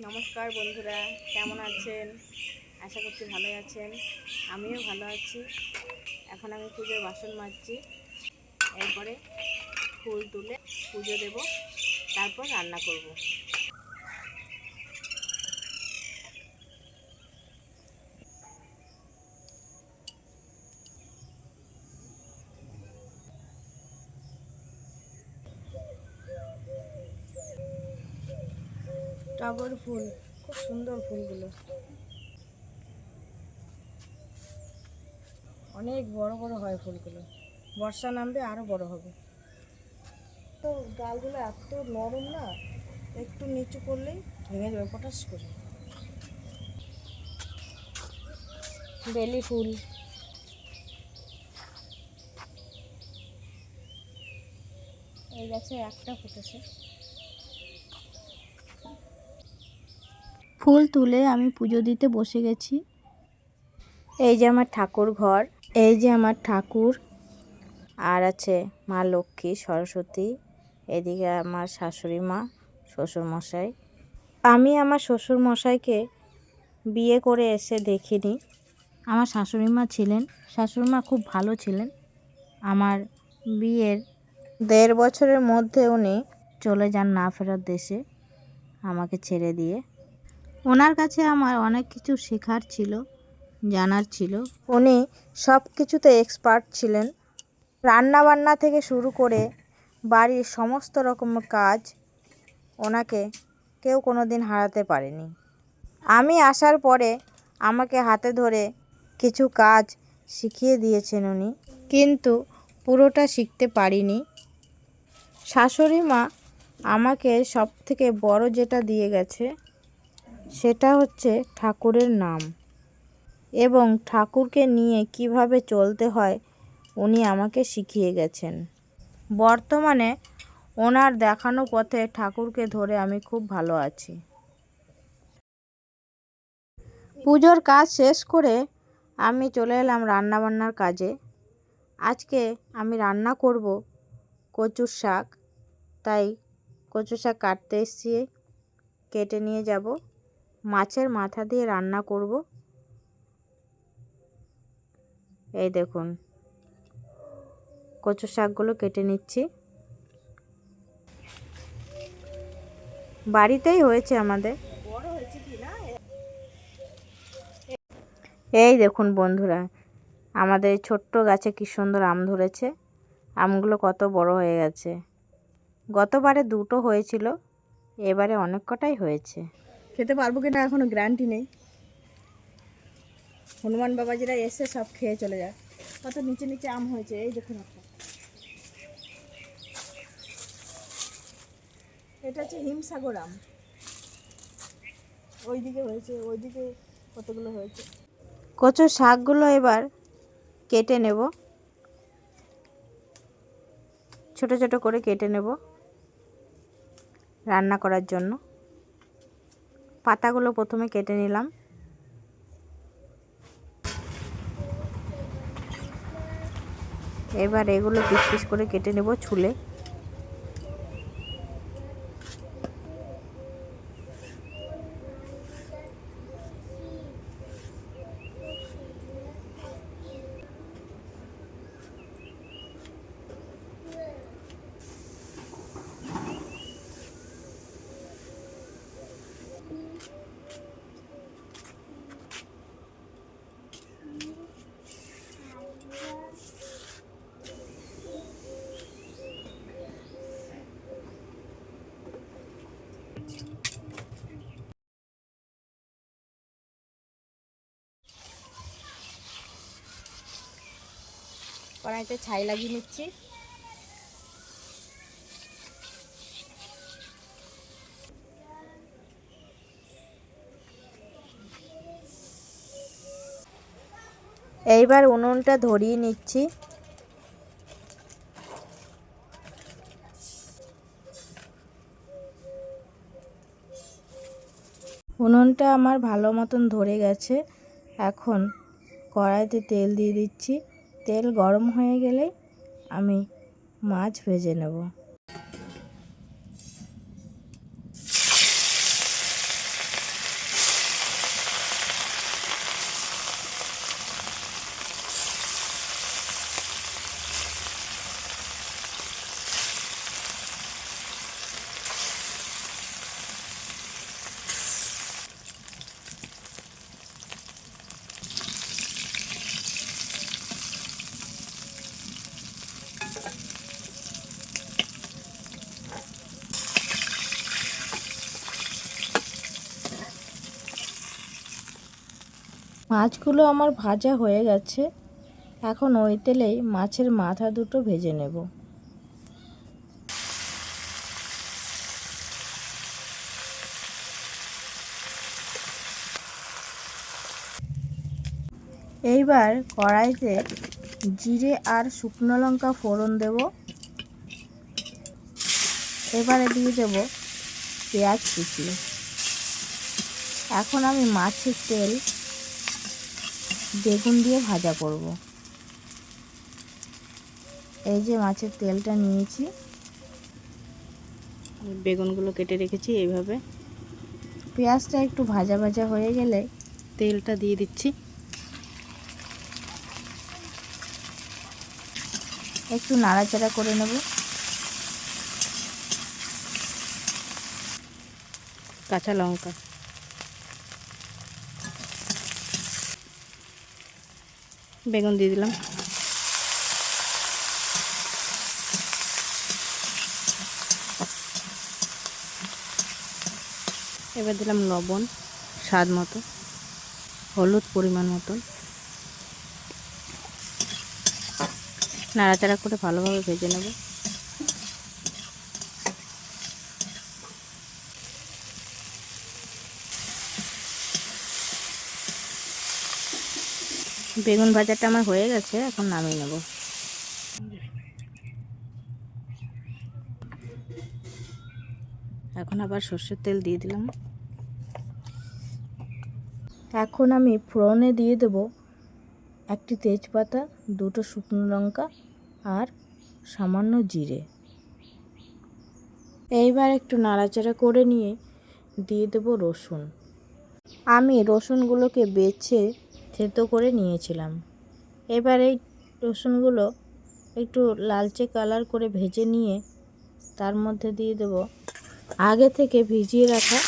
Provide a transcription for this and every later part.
নমস্কার বন্ধুরা, কেমন আছেন? আশা করছি ভালোই আছেন। আমিও ভালো আছি। এখন আমি পুজোর বাসন মাজছি। এরপরে ফুল তুলে পুজো দেব, তারপর রান্না করব। টগর ফুল, খুব সুন্দর ফুলগুলো, অনেক বড় বড় হয় ফুলগুলো। বর্ষা নামবে আরও বড় হবে। তো ডালগুলো এত নরম না, একটু নিচু করলেই ভেঙে যাবে পটাশ করে। বেলি ফুল, এই গাছে একটা ফুটেছে। ফুল তুলে আমি পুজো দিতে বসে গেছি। এই যে আমার ঠাকুর ঘর, এই যে আমার ঠাকুর, আর আছে মা লক্ষ্মী, সরস্বতী, এদিকে আমার শাশুড়ি মা, শ্বশুরমশাই। আমি আমার শ্বশুরমশাইকে বিয়ে করে এসে দেখিনি। আমার শাশুড়ি মা ছিলেন, শাশুড়ি মা খুব ভালো ছিলেন। আমার বিয়ের 1.5 বছরের মধ্যে উনি চলে যান না ফেরার দেশে, আমাকে ছেড়ে দিয়ে। ওনার কাছে আমার অনেক কিছু শেখার ছিল, জানার ছিল। উনি সব কিছুতে এক্সপার্ট ছিলেন। রান্না বান্না থেকে শুরু করে বাড়ির সমস্ত রকম কাজ ওনাকে কেউ কোনো দিন হারাতে পারেনি। আমি আসার পরে আমাকে হাতে ধরে কিছু কাজ শিখিয়ে দিয়েছেন উনি, কিন্তু পুরোটা শিখতে পারিনি। শাশুড়ি মা আমাকে সবথেকে বড় যেটা দিয়ে গেছে সেটা হচ্ছে ঠাকুরের নাম, এবং ঠাকুরকে নিয়ে কিভাবে চলতে হয় উনি আমাকে শিখিয়ে গেছেন। বর্তমানে ওনার দেখানো পথে ঠাকুরকে ধরে আমি খুব ভালো আছি। পুজোর কাজ শেষ করে আমি চলে এলাম রান্নাবান্নার কাজে। আজকে আমি রান্না করব কচুর শাক, তাই কচু শাক কাটতে এসেছি, কেটে নিয়ে যাব। মাছের মাথা দিয়ে রান্না করব। এই দেখুন, কচু শাকগুলো কেটে নিচ্ছি। বাড়িতেই হয়েছে আমাদের। এই দেখুন বন্ধুরা, আমাদের ছোট্ট গাছে কি সুন্দর আম ধরেছে। আমগুলো কত বড় হয়ে গেছে। গতবারে 2টো হয়েছিল, এবারে অনেক কটাই হয়েছে। খেতে পারবো কিনা এখনো গ্যারান্টি নেই। হনুমান বাবাজিরা এসে সব খেয়ে চলে যায়। কত নিচে নিচে আম হয়েছে, এই দেখুন একটা। এটা হচ্ছে হিমসাগর আম। ওইদিকে হয়েছে, ওইদিকে কতগুলো হয়েছে। কচু শাকগুলো এবার কেটে নেব, ছোট ছোট করে কেটে নেব রান্না করার জন্য। পাতাগুলো প্রথমে কেটে নিলাম। এবার এগুলো পিস পিস করে কেটে নেব ছুলে। কড়াইতে ছাই লাগিয়ে নিচ্ছি। এইবার উনুনটা ধরিয়ে নিচ্ছি। উনুনটা আমার ভালো মতন ধরে গেছে। এখন কড়াইতে তেল দিয়ে দিচ্ছি। তেল গরম হয়ে গেলে আমি মাছ ভেজে নেব। মাছগুলো আমার ভাজা হয়ে গেছে। এখন ওই তেলেই মাছের মাথা দুটো ভেজে নেব। এইবার কড়াইতে জিরে আর শুকনো লঙ্কা ফোড়ন দেব। এবারে দিয়ে দেব পেঁয়াজ কুচি। এখন আমি মাছের তেল বেগুন দিয়ে ভাজা করব। এই যে মাছের তেলটা নিয়েছি, বেগুনগুলো কেটে রেখেছি এইভাবে। পেঁয়াজটা একটু ভাজা ভাজা হয়ে গেলে তেলটা দিয়ে দিচ্ছি। একটু নাড়াচাড়া করে নেব। কাঁচা লঙ্কা, বেগুন দিয়ে দিলাম। এবার দিলাম লবণ স্বাদ মতো, হলুদ পরিমাণ মতন। নাড়াচাড়া করে ভালোভাবে ভেজে নেব। বেগুন ভাজাটা আমার হয়ে গেছে, এখন নামিয়ে নেব। এখন আবার সর্ষের তেল দিয়ে দিলাম। এখন আমি ফোড়নে দিয়ে দেব একটি তেজপাতা, দুটো শুকনো লঙ্কা আর সামান্য জিরে। এইবার একটু নাড়াচাড়া করে নিয়ে দিয়ে দেব রসুন। আমি রসুনগুলোকে বেছে থেতো করে নিয়েছিলাম। এবার এই রসুনগুলো একটু লালচে কালার করে ভেজে নিয়ে তার মধ্যে দিয়ে দেব আগে থেকে ভিজিয়ে রাখা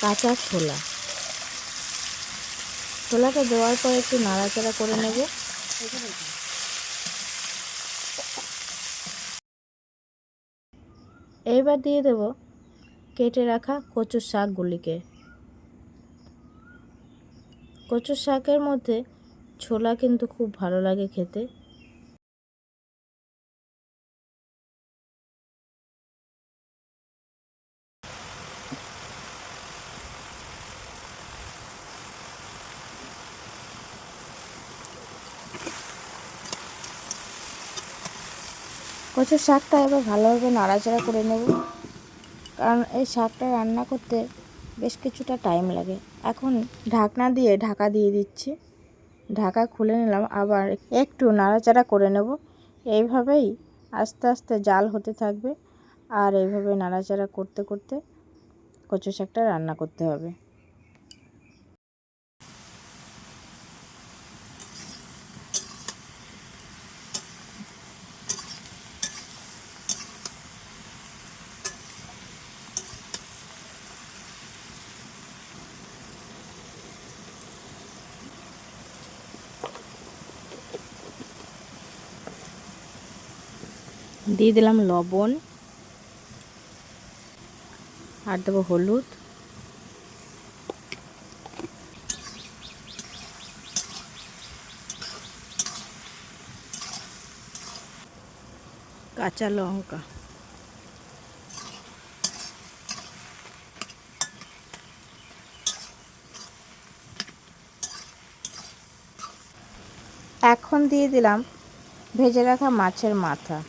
কাঁচা ছোলা। ছোলাটা দেওয়ার পর একটু নাড়াচাড়া করে নেব। এইবার দিয়ে দেব কেটে রাখা কচুর শাকগুলিকে। কচুর শাকের মধ্যে ছোলা কিন্তু খুব ভালো লাগে খেতে। কচুর শাকটা এবার ভালোভাবে নাড়াচাড়া করে নেব, কারণ এই শাকটা রান্না করতে বেশ কিছুটা টাইম লাগে। এখন ঢাকনা দিয়ে ঢাকা দিয়ে দিচ্ছি। ঢাকা খুলে নিলাম, আবার একটু নাড়াচাড়া করে নেব। এইভাবেই আস্তে আস্তে জাল হতে থাকবে, আর এইভাবে নাড়াচাড়া করতে করতে কচু শাকটা রান্না করতে হবে। দিয়ে দিলাম লবণ আর দেবো হলুদ, কাঁচা লঙ্কা, এখন দিয়ে দিলাম ভেজে রাখা মাছের মাথা।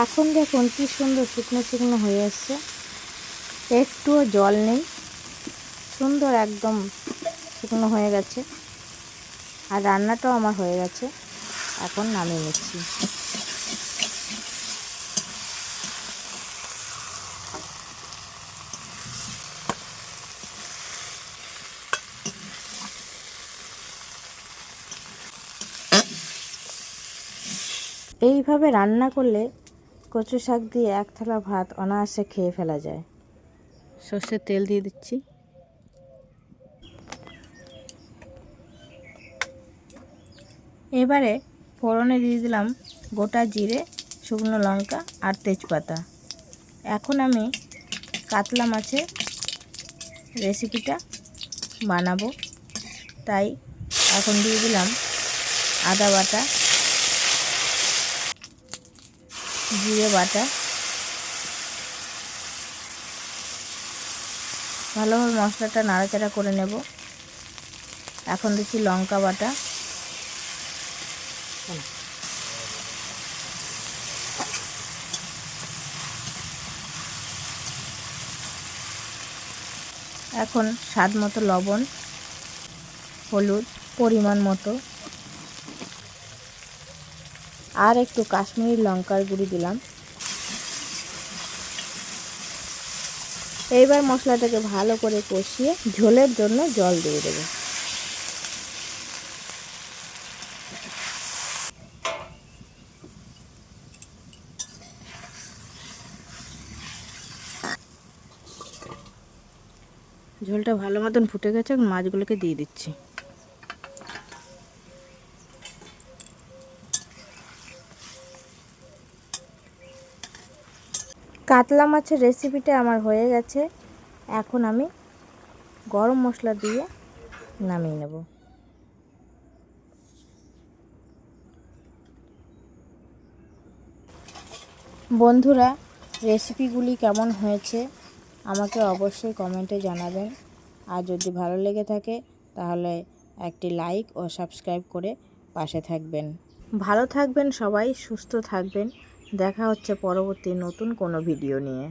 এখন দেখুন কি সুন্দর শুকনো শুকনো হয়ে আসছে, একটুও জল নেই, সুন্দর একদম শুকনো হয়ে গেছে। আর রান্নাটাও আমার হয়ে গেছে, এখন নামিয়ে নিচ্ছি। এইভাবে রান্না করলে কচু শাক দিয়ে এক থালা ভাত অনায়াসে খেয়ে ফেলা যায়। সর্ষের তেল দিয়ে দিচ্ছি। এবারে ফোড়নে দিয়ে দিলাম গোটা জিরে, শুকনো লঙ্কা আর তেজপাতা। এখন আমি কাতলা মাছের রেসিপিটা বানাবো, তাই এখন দিয়ে দিলাম আদা বাটা, জিরে বাটা, ভালোভাবে মশলাটা নাড়াচাড়া করে নেব। এখন দিচ্ছি লঙ্কা বাটা, এখন স্বাদ মতো লবণ, হলুদ পরিমাণ মতো, আর একটু কাশ্মীরি লঙ্কার গুঁড়ি দিলাম। এইবার মশলাটাকে ভালো করে কষিয়ে ঝোলের জন্য জল দিয়ে দেব। ঝোলটা ভালো মতন ফুটে গেছে, এখন মাছগুলোকে দিয়ে দিচ্ছি। কাতলা মাছের রেসিপিটা আমার হয়ে গেছে, এখন আমি গরম মশলা দিয়ে নামিয়ে নেব। বন্ধুরা, রেসিপিগুলি কেমন হয়েছে আমাকে অবশ্যই কমেন্টে জানাবেন। আর যদি ভালো লেগে থাকে তাহলে একটি লাইক ও সাবস্ক্রাইব করে পাশে থাকবেন। ভালো থাকবেন সবাই, সুস্থ থাকবেন। দেখা হচ্ছে পরবর্তী নতুন কোনো ভিডিও নিয়ে।